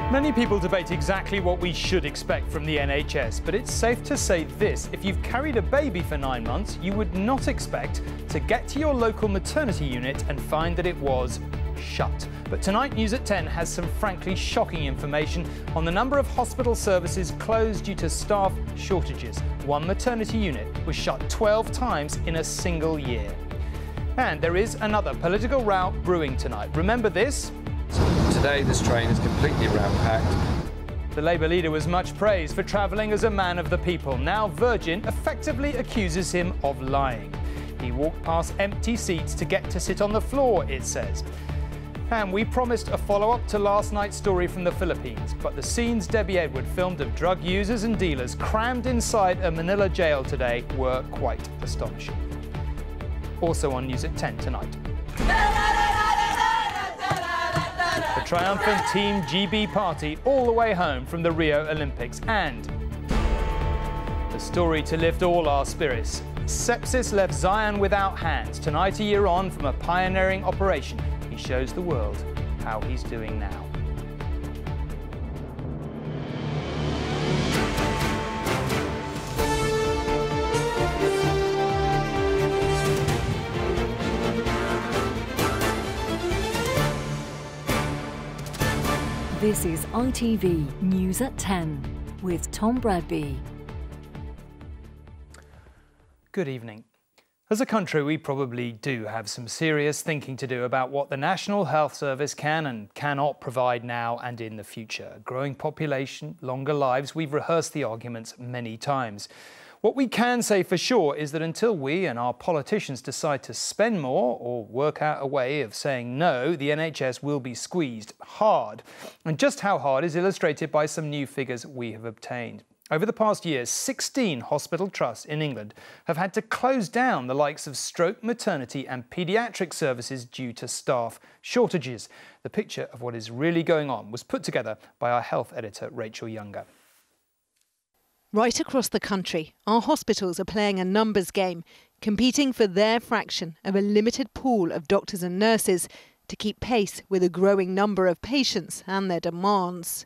Many people debate exactly what we should expect from the NHS, but it's safe to say this: if you've carried a baby for 9 months, you would not expect to get to your local maternity unit and find that it was shut. But tonight, News at 10 has some frankly shocking information on the number of hospital services closed due to staff shortages. One maternity unit was shut 12 times in a single year. And there is another political row brewing tonight. Remember this? Today, this train is completely ram-packed. The Labour leader was much praised for travelling as a man of the people. Now Virgin effectively accuses him of lying. He walked past empty seats to get to sit on the floor, it says. And we promised a follow-up to last night's story from the Philippines, but the scenes Debbie Edward filmed of drug users and dealers crammed inside a Manila jail today were quite astonishing. Also on News at 10 tonight. The triumphant Team GB party all the way home from the Rio Olympics, and the story to lift all our spirits. Sepsis left Zion without hands. Tonight, a year on from a pioneering operation, he shows the world how he's doing now. This is ITV News at 10 with Tom Bradby. Good evening. As a country, we probably do have some serious thinking to do about what the National Health Service can and cannot provide now and in the future. A growing population, longer lives, we've rehearsed the arguments many times. What we can say for sure is that until we and our politicians decide to spend more or work out a way of saying no, the NHS will be squeezed hard. And just how hard is illustrated by some new figures we have obtained. Over the past year, 16 hospital trusts in England have had to close down the likes of stroke, maternity and paediatric services due to staff shortages. The picture of what is really going on was put together by our health editor, Rachel Younger. Right across the country, our hospitals are playing a numbers game, competing for their fraction of a limited pool of doctors and nurses to keep pace with a growing number of patients and their demands.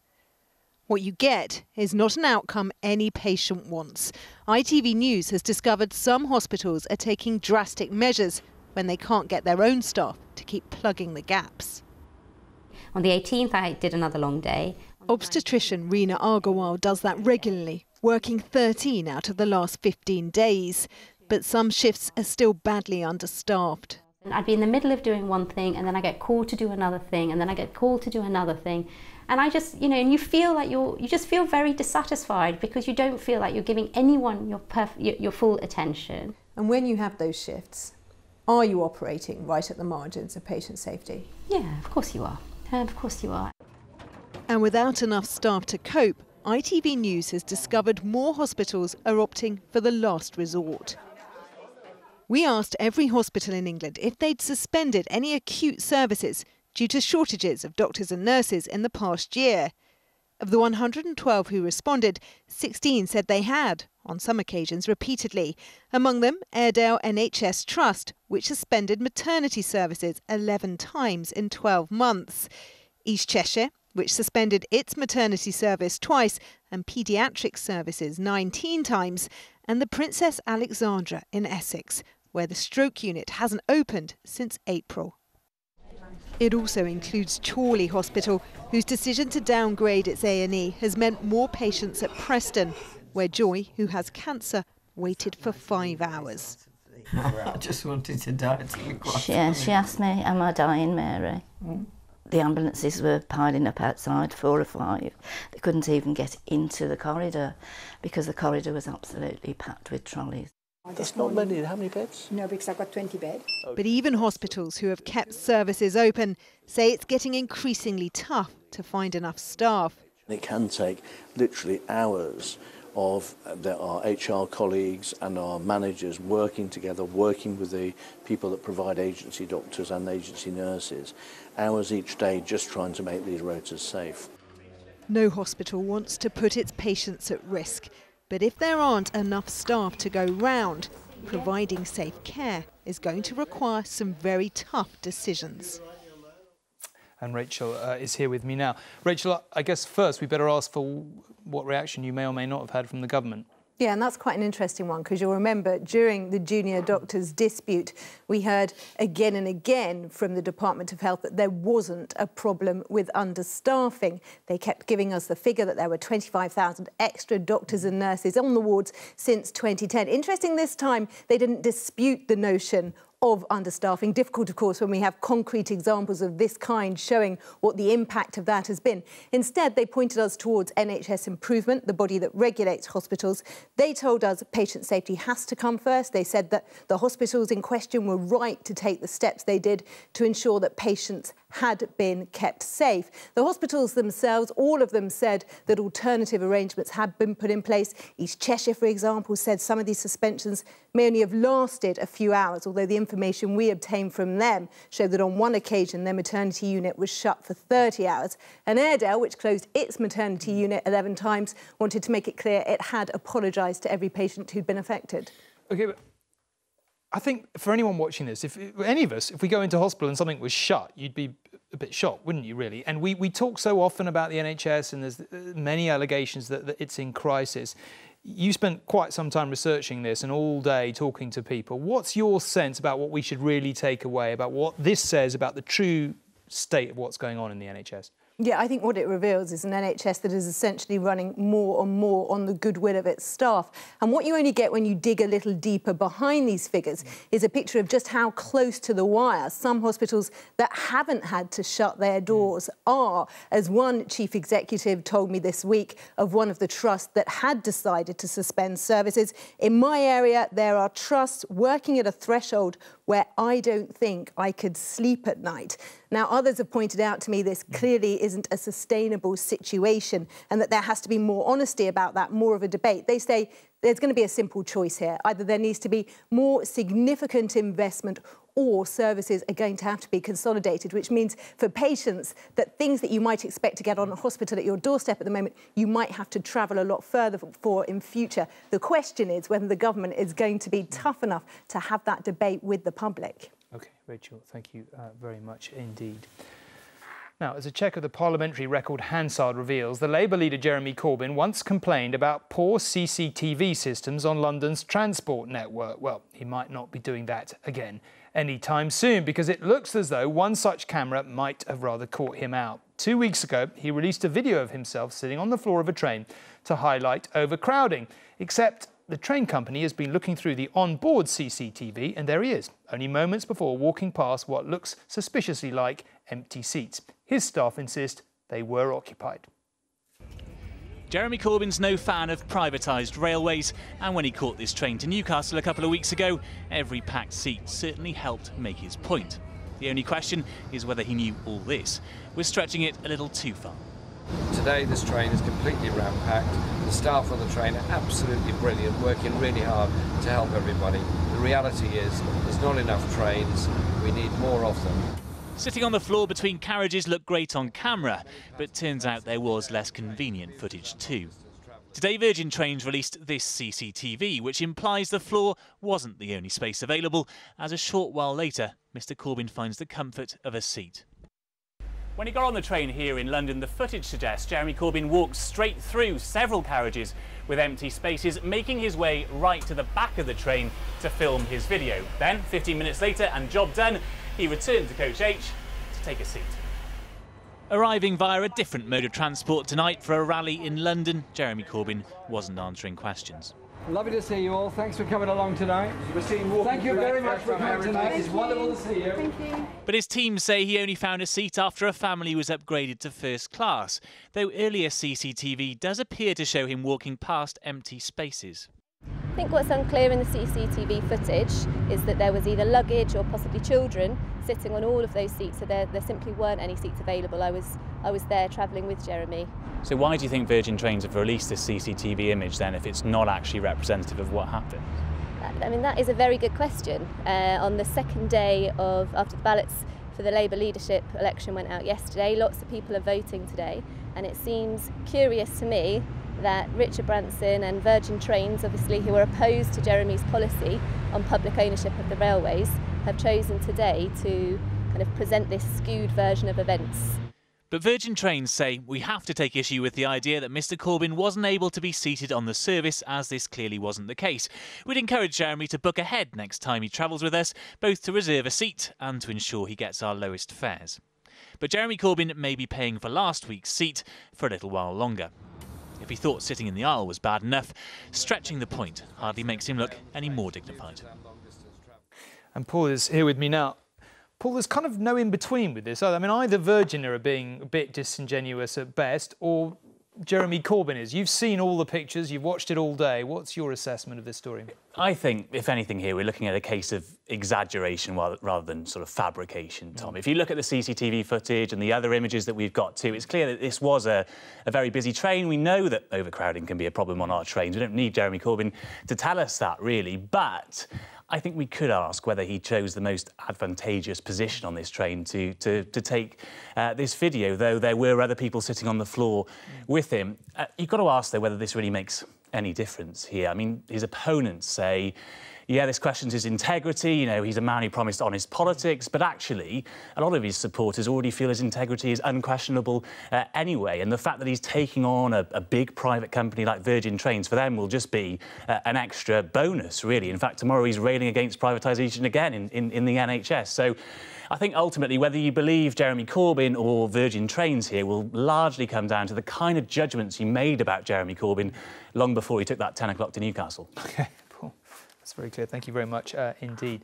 What you get is not an outcome any patient wants. ITV News has discovered some hospitals are taking drastic measures when they can't get their own staff to keep plugging the gaps. On the 18th, I did another long day. Obstetrician Reena Agarwal does that regularly, working 13 out of the last 15 days. But some shifts are still badly understaffed. I'd be in the middle of doing one thing and then I get called to do another thing and then I get called to do another thing. And I just, and you feel like you just feel very dissatisfied because you don't feel like you're giving anyone your full attention. And when you have those shifts, are you operating right at the margins of patient safety? Yeah, of course you are. Of course you are. And without enough staff to cope, ITV News has discovered more hospitals are opting for the last resort. We asked every hospital in England if they'd suspended any acute services due to shortages of doctors and nurses in the past year. Of the 112 who responded, 16 said they had, on some occasions repeatedly. Among them, Airedale NHS Trust, which suspended maternity services 11 times in 12 months. East Cheshire, which suspended its maternity service twice and paediatric services 19 times. And the Princess Alexandra in Essex, where the stroke unit hasn't opened since April. It also includes Chorley Hospital, whose decision to downgrade its A&E has meant more patients at Preston, where Joy, who has cancer, waited for 5 hours. I just wanted to die, to be quite honest. She asked me, am I dying, Mary? The ambulances were piling up outside, 4 or 5. They couldn't even get into the corridor because the corridor was absolutely packed with trolleys. That's not many. How many beds? No, because I've got 20 beds. But even hospitals who have kept services open say it's getting increasingly tough to find enough staff. It can take literally hours of our HR colleagues and our managers working together, working with the people that provide agency doctors and agency nurses, hours each day just trying to make these rotas safe. No hospital wants to put its patients at risk. But if there aren't enough staff to go round, providing safe care is going to require some very tough decisions. And Rachel is here with me now. Rachel, I guess first we better ask for what reaction you may or may not have had from the government. Yeah, and that's quite an interesting one, because you'll remember during the junior doctors' dispute, we heard again and again from the Department of Health that there wasn't a problem with understaffing. They kept giving us the figure that there were 25,000 extra doctors and nurses on the wards since 2010. Interesting, this time they didn't dispute the notion of understaffing. Difficult, of course, when we have concrete examples of this kind showing what the impact of that has been. Instead, they pointed us towards NHS Improvement, the body that regulates hospitals. They told us patient safety has to come first. They said that the hospitals in question were right to take the steps they did to ensure that patients had been kept safe. The hospitals themselves, all of them, said that alternative arrangements had been put in place. East Cheshire, for example, said some of these suspensions may only have lasted a few hours, although the information we obtained from them showed that on one occasion their maternity unit was shut for 30 hours. And Airedale, which closed its maternity unit 11 times, wanted to make it clear it had apologised to every patient who'd been affected. OK, but I think for anyone watching this, if any of us, if we go into hospital and something was shut, you'd be a bit shocked, wouldn't you, really? And we talk so often about the NHS, and there's many allegations that it's in crisis. You spent quite some time researching this and all day talking to people. What's your sense about what we should really take away, about what this says about the true state of what's going on in the NHS? Yeah, I think what it reveals is an NHS that is essentially running more and more on the goodwill of its staff. And what you only get when you dig a little deeper behind these figures is a picture of just how close to the wire some hospitals that haven't had to shut their doors are. As one chief executive told me this week of one of the trusts that had decided to suspend services, in my area there are trusts working at a threshold where I don't think I could sleep at night. Now, others have pointed out to me this clearly isn't a sustainable situation and that there has to be more honesty about that, more of a debate. They say there's going to be a simple choice here. Either there needs to be more significant investment or services are going to have to be consolidated, which means for patients that things that you might expect to get on a hospital at your doorstep at the moment, you might have to travel a lot further for in future. The question is whether the government is going to be tough enough to have that debate with the public. OK, Rachel, thank you very much indeed. Now, as a check of the parliamentary record Hansard reveals, the Labour leader Jeremy Corbyn once complained about poor CCTV systems on London's transport network. Well, he might not be doing that again anytime soon, because it looks as though one such camera might have rather caught him out. 2 weeks ago, he released a video of himself sitting on the floor of a train to highlight overcrowding, except the train company has been looking through the onboard CCTV, and there he is, only moments before walking past what looks suspiciously like empty seats. His staff insist they were occupied. Jeremy Corbyn's no fan of privatised railways, and when he caught this train to Newcastle a couple of weeks ago, every packed seat certainly helped make his point. The only question is whether he knew all this was stretching it a little too far. Today this train is completely ram-packed. The staff on the train are absolutely brilliant, working really hard to help everybody. The reality is there's not enough trains, we need more of them. Sitting on the floor between carriages looked great on camera, but turns out there was less convenient footage too. Today Virgin Trains released this CCTV, which implies the floor wasn't the only space available, as a short while later Mr Corbyn finds the comfort of a seat. When he got on the train here in London, the footage suggests Jeremy Corbyn walked straight through several carriages with empty spaces, making his way right to the back of the train to film his video. Then, 15 minutes later, and job done, he returned to Coach H to take a seat. Arriving via a different mode of transport tonight for a rally in London, Jeremy Corbyn wasn't answering questions. Lovely to see you all. Thanks for coming along tonight. Thank you very much for coming tonight. It's wonderful to see you. Thank you. But his team say he only found a seat after a family was upgraded to first class, though earlier CCTV does appear to show him walking past empty spaces. I think what's unclear in the CCTV footage is that there was either luggage or possibly children sitting on all of those seats, so there simply weren't any seats available. I was there travelling with Jeremy. So why do you think Virgin Trains have released this CCTV image then, if it's not actually representative of what happened? I mean, that is a very good question. On the second day after the ballots for the Labour leadership election went out yesterday, lots of people are voting today, and it seems curious to me that Richard Branson and Virgin Trains, obviously, who are opposed to Jeremy's policy on public ownership of the railways, have chosen today to kind of present this skewed version of events. But Virgin Trains say we have to take issue with the idea that Mr Corbyn wasn't able to be seated on the service, as this clearly wasn't the case. We'd encourage Jeremy to book ahead next time he travels with us, both to reserve a seat and to ensure he gets our lowest fares. But Jeremy Corbyn may be paying for last week's seat for a little while longer. If he thought sitting in the aisle was bad enough, stretching the point hardly makes him look any more dignified. And Paul is here with me now. Paul, there's kind of no in-between with this. I mean, either Virgin are being a bit disingenuous at best, or Jeremy Corbyn is. You've seen all the pictures, you've watched it all day. What's your assessment of this story? I think, if anything here, we're looking at a case of exaggeration rather than sort of fabrication, Tom. If you look at the CCTV footage and the other images that we've got too, it's clear that this was a very busy train. We know that overcrowding can be a problem on our trains. We don't need Jeremy Corbyn to tell us that, really. But I think we could ask whether he chose the most advantageous position on this train to take this video, though there were other people sitting on the floor with him. You've got to ask, though, whether this really makes any difference here. I mean, his opponents say, yeah, this questions his integrity, you know, he's a man who promised honest politics, but actually a lot of his supporters already feel his integrity is unquestionable anyway, and the fact that he's taking on a big private company like Virgin Trains, for them will just be an extra bonus, really. In fact, tomorrow he's railing against privatisation again in the NHS. So I think ultimately whether you believe Jeremy Corbyn or Virgin Trains here will largely come down to the kind of judgments he made about Jeremy Corbyn long before he took that 10 o'clock to Newcastle. OK, Paul, that's very clear. Thank you very much indeed.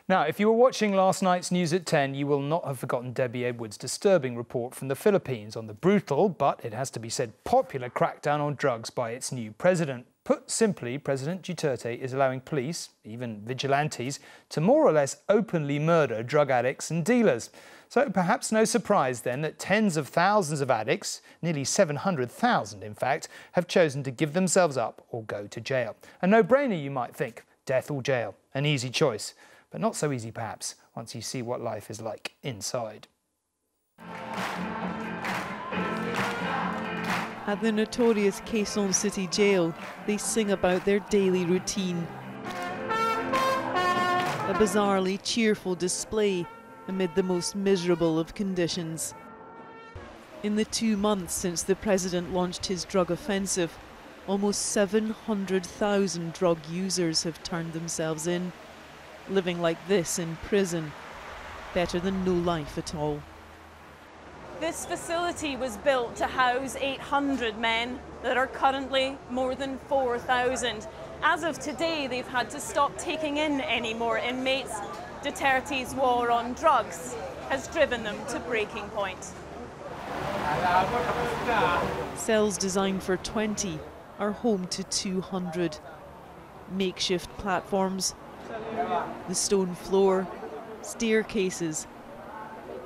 Now, if you were watching last night's News at 10, you will not have forgotten Debbie Edwards' disturbing report from the Philippines on the brutal, but it has to be said, popular crackdown on drugs by its new president. Put simply, President Duterte is allowing police, even vigilantes, to more or less openly murder drug addicts and dealers. So perhaps no surprise then that tens of thousands of addicts, nearly 700,000 in fact, have chosen to give themselves up or go to jail. A no-brainer, you might think, death or jail, an easy choice. But not so easy perhaps once you see what life is like inside. At the notorious Quezon City jail, they sing about their daily routine. A bizarrely cheerful display amid the most miserable of conditions. In the 2 months since the president launched his drug offensive, almost 700,000 drug users have turned themselves in, living like this in prison. Better than no life at all. This facility was built to house 800 men. There are currently more than 4,000. As of today, they've had to stop taking in any more inmates. Duterte's war on drugs has driven them to breaking point. Cells designed for 20 are home to 200. Makeshift platforms, the stone floor, staircases.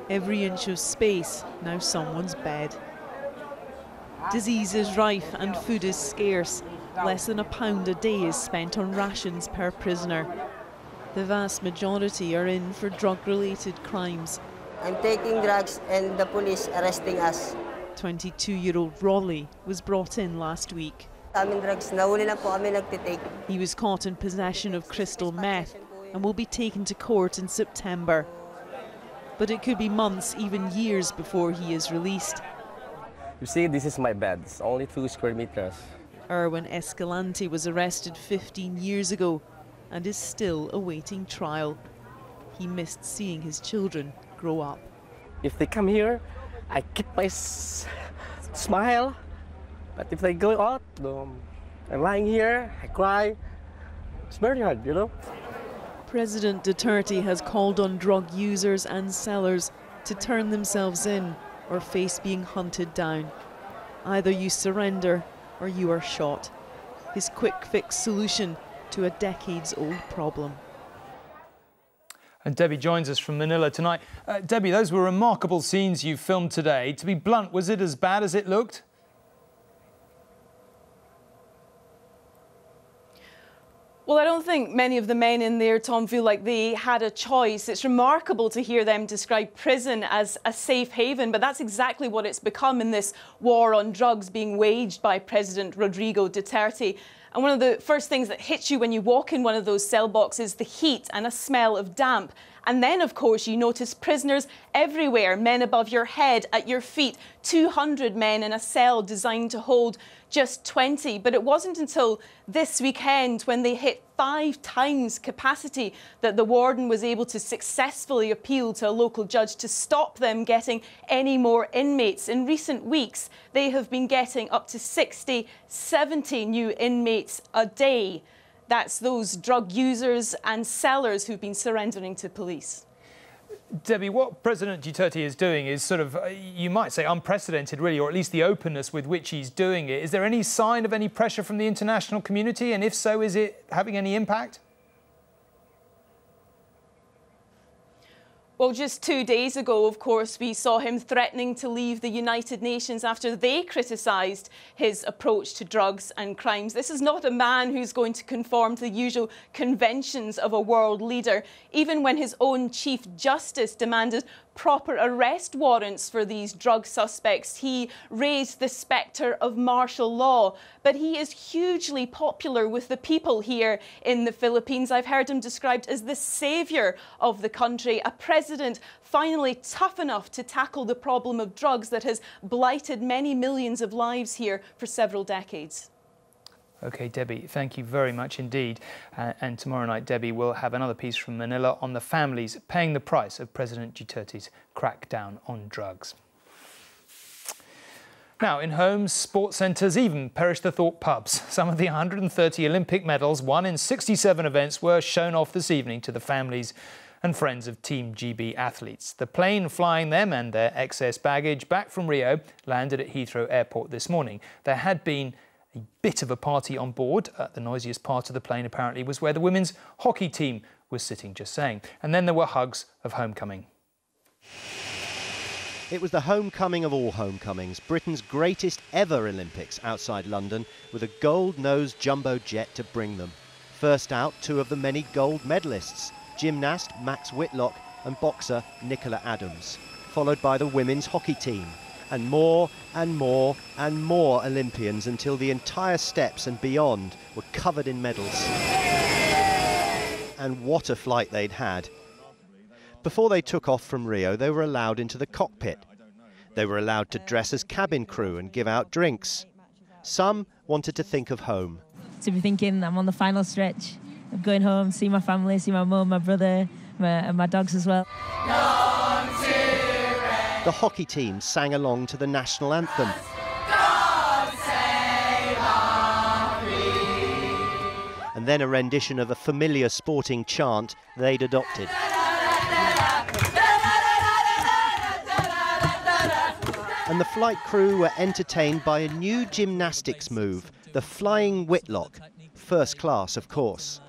Every inch of space now someone's bed. Disease is rife and food is scarce. Less than £1 a day is spent on rations per prisoner. The vast majority are in for drug-related crimes. I'm taking drugs and the police arresting us. 22-year-old Rolly was brought in last week. He was caught in possession of crystal meth and will be taken to court in September. But it could be months, even years, before he is released. You see, this is my bed. It's only 2 square meters. Erwin Escalante was arrested 15 years ago and is still awaiting trial. He missed seeing his children grow up. If they come here, I keep my smile. But if they go out, I'm lying here, I cry. It's very hard, you know? President Duterte has called on drug users and sellers to turn themselves in or face being hunted down. Either you surrender or you are shot. His quick fix solution to a decades-old problem. And Debbie joins us from Manila tonight. Debbie, those were remarkable scenes you filmed today. To be blunt, was it as bad as it looked? Well, I don't think many of the men in there, Tom, feel like they had a choice. It's remarkable to hear them describe prison as a safe haven, but that's exactly what it's become in this war on drugs being waged by President Rodrigo Duterte. And one of the first things that hits you when you walk in one of those cell boxes is the heat and a smell of damp. And then, of course, you notice prisoners everywhere, men above your head, at your feet, 200 men in a cell designed to hold just 20. But it wasn't until this weekend, when they hit 5 times capacity, that the warden was able to successfully appeal to a local judge to stop them getting any more inmates. In recent weeks, they have been getting up to 60, 70 new inmates a day. That's those drug users and sellers who've been surrendering to police. Debbie, what President Duterte is doing is sort of, you might say, unprecedented, really, or at least the openness with which he's doing it. Is there any sign of any pressure from the international community? And if so, is it having any impact? Well, just 2 days ago, of course, we saw him threatening to leave the United Nations after they criticised his approach to drugs and crimes. This is not a man who's going to conform to the usual conventions of a world leader. Even when his own Chief Justice demanded proper arrest warrants for these drug suspects, he raised the spectre of martial law. But he is hugely popular with the people here in the Philippines. I've heard him described as the saviour of the country, a president finally tough enough to tackle the problem of drugs that has blighted many millions of lives here for several decades. OK, Debbie, thank you very much indeed. And tomorrow night, Debbie will have another piece from Manila on the families paying the price of President Duterte's crackdown on drugs. Now, in homes, sports centres, even perish the thought pubs. Some of the 130 Olympic medals won in 67 events were shown off this evening to the families and friends of Team GB athletes. The plane flying them and their excess baggage back from Rio landed at Heathrow Airport this morning. There had been a bit of a party on board. The noisiest part of the plane, apparently, was where the women's hockey team was sitting, just saying. And then there were hugs of homecoming. It was the homecoming of all homecomings, Britain's greatest ever Olympics outside London, with a gold-nosed jumbo jet to bring them. First out, 2 of the many gold medalists, gymnast Max Whitlock and boxer Nicola Adams, followed by the women's hockey team. And more and more and more Olympians until the entire steps and beyond were covered in medals. And what a flight they'd had. Before they took off from Rio, they were allowed into the cockpit. They were allowed to dress as cabin crew and give out drinks. Some wanted to think of home. To be thinking I'm on the final stretch of going home, see my family, see my mum, my brother, and my dogs as well. The hockey team sang along to the national anthem. And then a rendition of a familiar sporting chant they'd adopted. And the flight crew were entertained by a new gymnastics move, the flying Whitlock, first class, of course.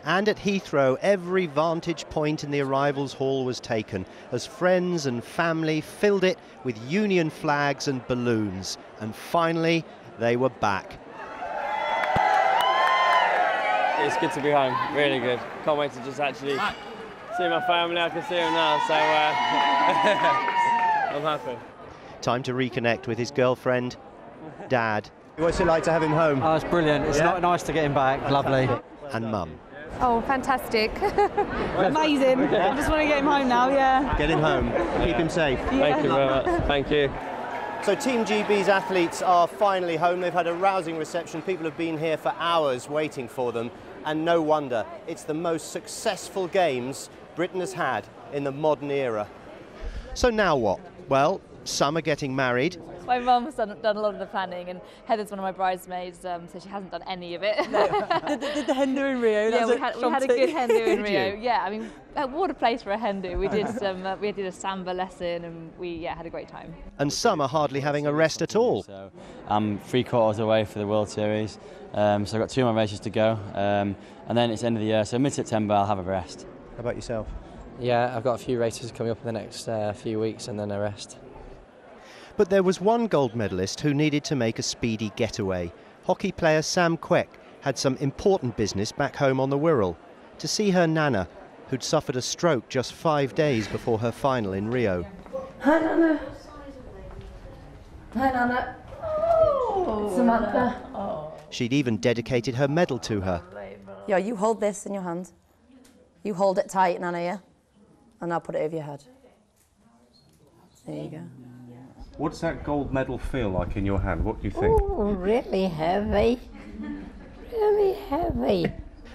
And at Heathrow, every vantage point in the arrivals hall was taken as friends and family filled it with Union flags and balloons. And finally, they were back. It's good to be home, really good. Can't wait to just actually see my family. I can see them now, so I'm happy. Time to reconnect with his girlfriend, Dad. What's it like to have him home? Oh, it's brilliant. It's nice to get him back. Lovely. And Mum. Oh, fantastic. Amazing. I just want to get him home now, yeah. Get him home. Keep him safe. Thank you very much. Thank you. So Team GB's athletes are finally home. They've had a rousing reception. People have been here for hours waiting for them. And no wonder. It's the most successful games Britain has had in the modern era. So now what? Well, some are getting married. My mum has done a lot of the planning, and Heather's one of my bridesmaids, so she hasn't done any of it. Did the hen do in Rio? Yeah, we had a good hen do in Rio. Yeah, I mean, what a place for a hen do. We did a samba lesson, and we had a great time. And some are hardly having a rest at all. So I'm 3/4 away for the World Series, so I've got 2 more races to go, and then it's the end of the year, so mid-September I'll have a rest. How about yourself? Yeah, I've got a few races coming up in the next few weeks, and then a rest. But there was one gold medalist who needed to make a speedy getaway. Hockey player Sam Kwek had some important business back home on the Wirral, to see her Nana, who'd suffered a stroke just 5 days before her final in Rio. Hi, Nana. Hi, Nana. Oh, Samantha. Oh. She'd even dedicated her medal to her. Yeah, you hold this in your hand. You hold it tight, Nana, yeah? And I'll put it over your head. There you go. What's that gold medal feel like in your hand? What do you think? Oh, really heavy. Really heavy.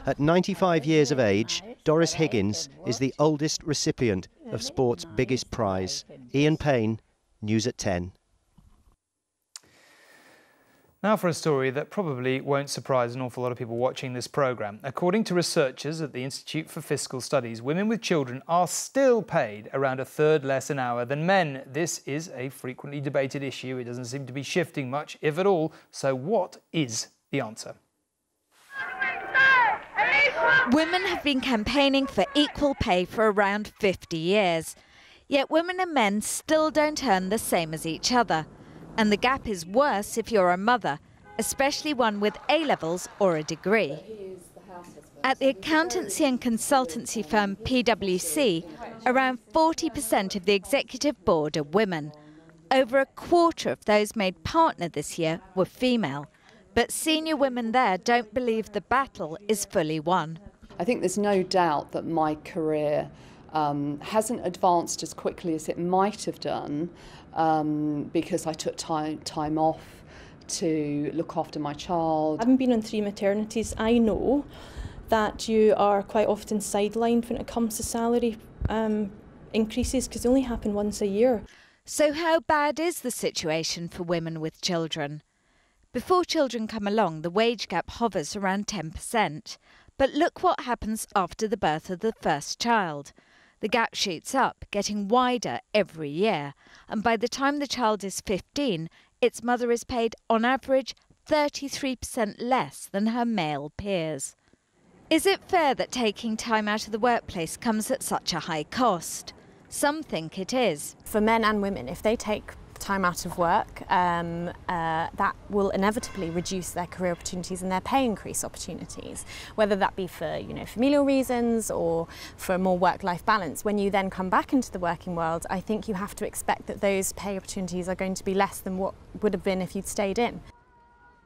At 95 years of age, Doris Higgins is the oldest recipient of sport's biggest prize. Ian Payne, News at 10. Now for a story that probably won't surprise an awful lot of people watching this programme. According to researchers at the Institute for Fiscal Studies, women with children are still paid around a third less an hour than men. This is a frequently debated issue. It doesn't seem to be shifting much, if at all. So what is the answer? Women have been campaigning for equal pay for around 50 years. Yet women and men still don't earn the same as each other. And the gap is worse if you're a mother, especially one with A-levels or a degree. At the accountancy and consultancy firm PwC, around 40% of the executive board are women. Over a quarter of those made partner this year were female. But senior women there don't believe the battle is fully won. I think there's no doubt that my career hasn't advanced as quickly as it might have done because I took time off to look after my child. Having been on 3 maternities, I know that you are quite often sidelined when it comes to salary increases because they only happen once a year. So how bad is the situation for women with children? Before children come along, the wage gap hovers around 10%. But look what happens after the birth of the first child. The gap shoots up, getting wider every year, and by the time the child is 15, its mother is paid on average 33% less than her male peers. Is it fair that taking time out of the workplace comes at such a high cost? Some think it is. For men and women, if they take time out of work, that will inevitably reduce their career opportunities and their pay increase opportunities, whether that be for familial reasons or for a more work-life balance. When you then come back into the working world, I think you have to expect that those pay opportunities are going to be less than what would have been if you'd stayed in.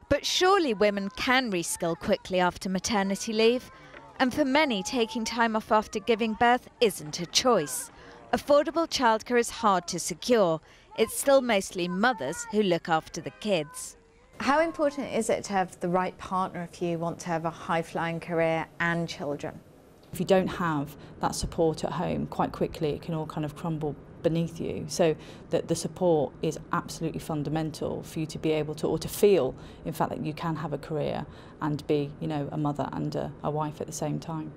But surely women can reskill quickly after maternity leave, and for many, taking time off after giving birth isn't a choice. Affordable childcare is hard to secure. It's still mostly mothers who look after the kids. How important is it to have the right partner if you want to have a high-flying career and children? If you don't have that support at home, quite quickly it can all kind of crumble beneath you. So that the support is absolutely fundamental for you to be able to, or to feel, in fact, that you can have a career and be, a mother and a wife at the same time.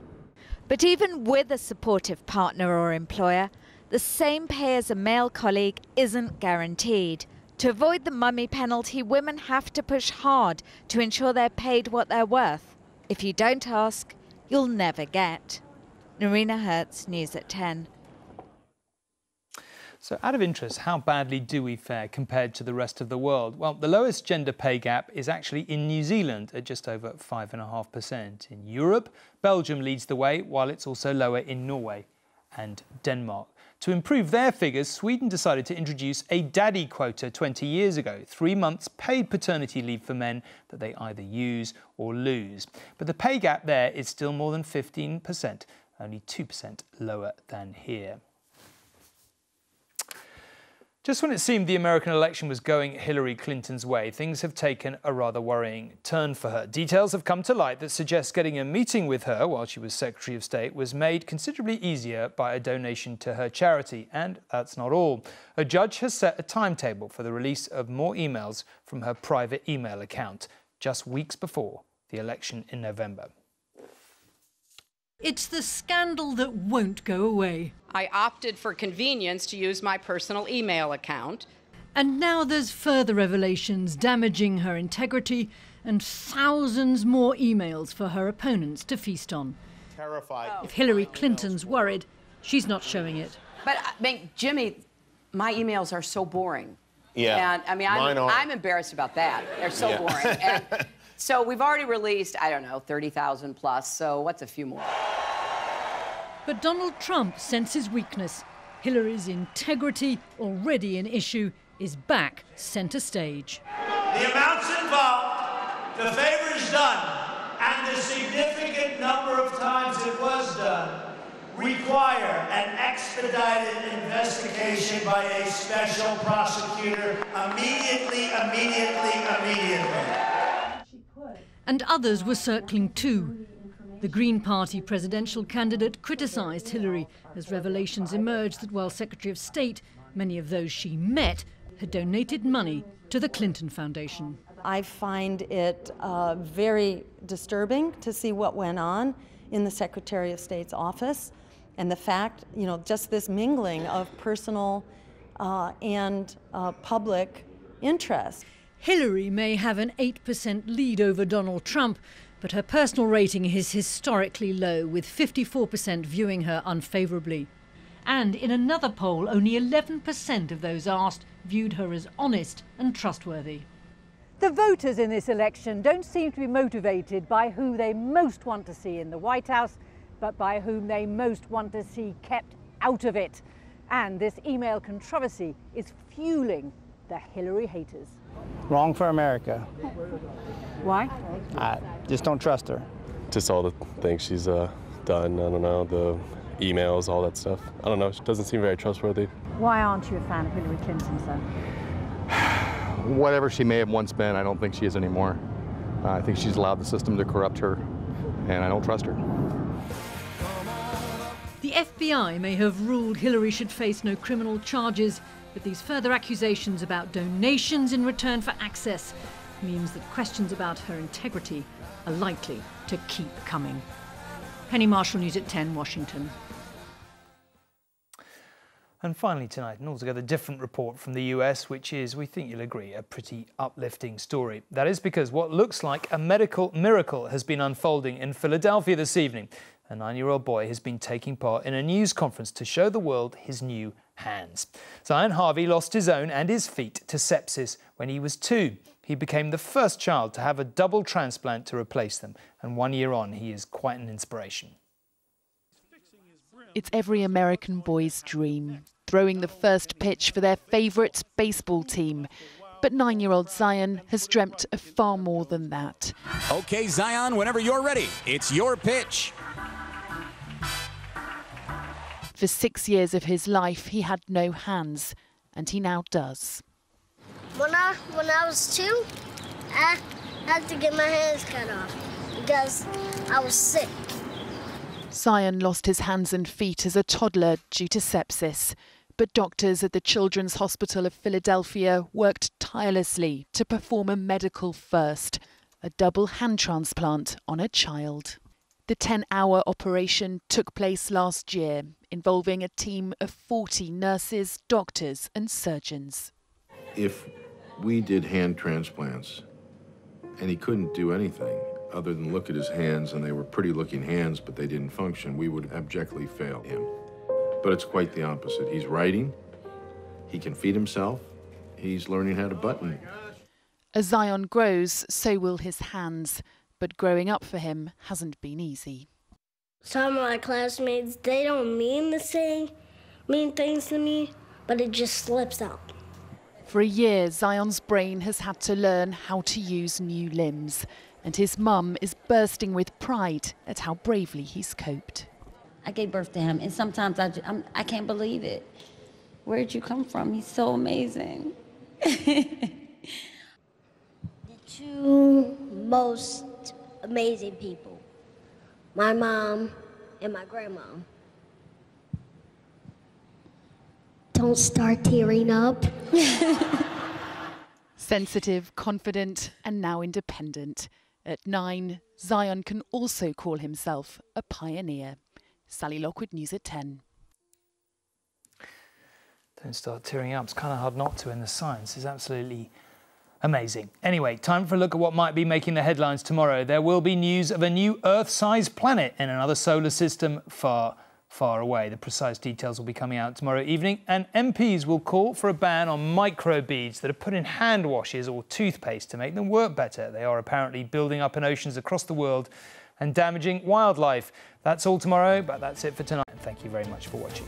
But even with a supportive partner or employer, the same pay as a male colleague isn't guaranteed. To avoid the mummy penalty, women have to push hard to ensure they're paid what they're worth. If you don't ask, you'll never get. Narina Hertz, News at 10. So out of interest, how badly do we fare compared to the rest of the world? Well, the lowest gender pay gap is actually in New Zealand at just over 5.5%. In Europe, Belgium leads the way, while it's also lower in Norway and Denmark. To improve their figures, Sweden decided to introduce a daddy quota 20 years ago, 3 months paid paternity leave for men that they either use or lose. But the pay gap there is still more than 15%, only 2% lower than here. Just when it seemed the American election was going Hillary Clinton's way, things have taken a rather worrying turn for her. Details have come to light that suggest getting a meeting with her while she was Secretary of State was made considerably easier by a donation to her charity. And that's not all. A judge has set a timetable for the release of more emails from her private email account, just weeks before the election in November. It's the scandal that won't go away. I opted for convenience to use my personal email account. And now there's further revelations damaging her integrity and thousands more emails for her opponents to feast on. Terrified. If Hillary Clinton's worried, she's not showing it. But, Jimmy, my emails are so boring. Yeah, and I'm embarrassed about that. They're so boring. And so we've already released, 30,000 plus, so what's a few more? But Donald Trump senses weakness. Hillary's integrity, already an issue, is back centre stage. The amounts involved The favor is done, and the significant number of times it was done require an expedited investigation by a special prosecutor immediately. And others were circling too. The Green Party presidential candidate criticised Hillary as revelations emerged that while Secretary of State, many of those she met had donated money to the Clinton Foundation. I find it very disturbing to see what went on in the Secretary of State's office, and the fact, just this mingling of personal and public interest. Hillary may have an 8% lead over Donald Trump, but her personal rating is historically low, with 54% viewing her unfavourably. And in another poll, only 11% of those asked viewed her as honest and trustworthy. The voters in this election don't seem to be motivated by who they most want to see in the White House, but by whom they most want to see kept out of it. And this email controversy is fueling the Hillary haters. Wrong for America. Why? I just don't trust her. Just all the things she's done, I don't know, the emails, all that stuff. I don't know, she doesn't seem very trustworthy. Why aren't you a fan of Hillary Clinton, sir? Whatever she may have once been, I don't think she is anymore. I think she's allowed the system to corrupt her, and I don't trust her. The FBI may have ruled Hillary should face no criminal charges, but these further accusations about donations in return for access means that questions about her integrity are likely to keep coming. Penny Marshall, News at 10, Washington. And finally tonight, an altogether different report from the US, which is, we think you'll agree, a pretty uplifting story. That is because what looks like a medical miracle has been unfolding in Philadelphia this evening. A 9-year-old boy has been taking part in a news conference to show the world his new hands. Zion Harvey lost his own and his feet to sepsis when he was 2. He became the first child to have a double transplant to replace them. And 1 year on, he is quite an inspiration. It's every American boy's dream, throwing the first pitch for their favourite baseball team. But 9-year-old Zion has dreamt of far more than that. OK, Zion, whenever you're ready, it's your pitch. For 6 years of his life, he had no hands, and he now does. When I was 2, I had to get my hands cut off because I was sick. Zion lost his hands and feet as a toddler due to sepsis, but doctors at the Children's Hospital of Philadelphia worked tirelessly to perform a medical first, a double hand transplant on a child. The 10-hour operation took place last year, involving a team of 40 nurses, doctors and surgeons. If we did hand transplants and he couldn't do anything other than look at his hands, and they were pretty looking hands, but they didn't function, we would abjectly fail him. But it's quite the opposite. He's writing, he can feed himself, he's learning how to button. As Zion grows, so will his hands. But growing up for him hasn't been easy. Some of my classmates, they don't mean things to me, but it just slips out. For a year, Zion's brain has had to learn how to use new limbs, and his mum is bursting with pride at how bravely he's coped. I gave birth to him, and sometimes I can't believe it. Where'd you come from? He's so amazing. The 2 most amazing people, my mom and my grandma. Don't start tearing up. Sensitive, confident, and now independent. At 9, Zion can also call himself a pioneer. Sally Lockwood, News at 10. Don't start tearing up. It's kind of hard not to, in the science is absolutely amazing. Anyway, time for a look at what might be making the headlines tomorrow. There will be news of a new Earth-sized planet in another solar system far, far away. The precise details will be coming out tomorrow evening, and MPs will call for a ban on microbeads that are put in hand washes or toothpaste to make them work better. They are apparently building up in oceans across the world and damaging wildlife. That's all tomorrow, but that's it for tonight. And thank you very much for watching.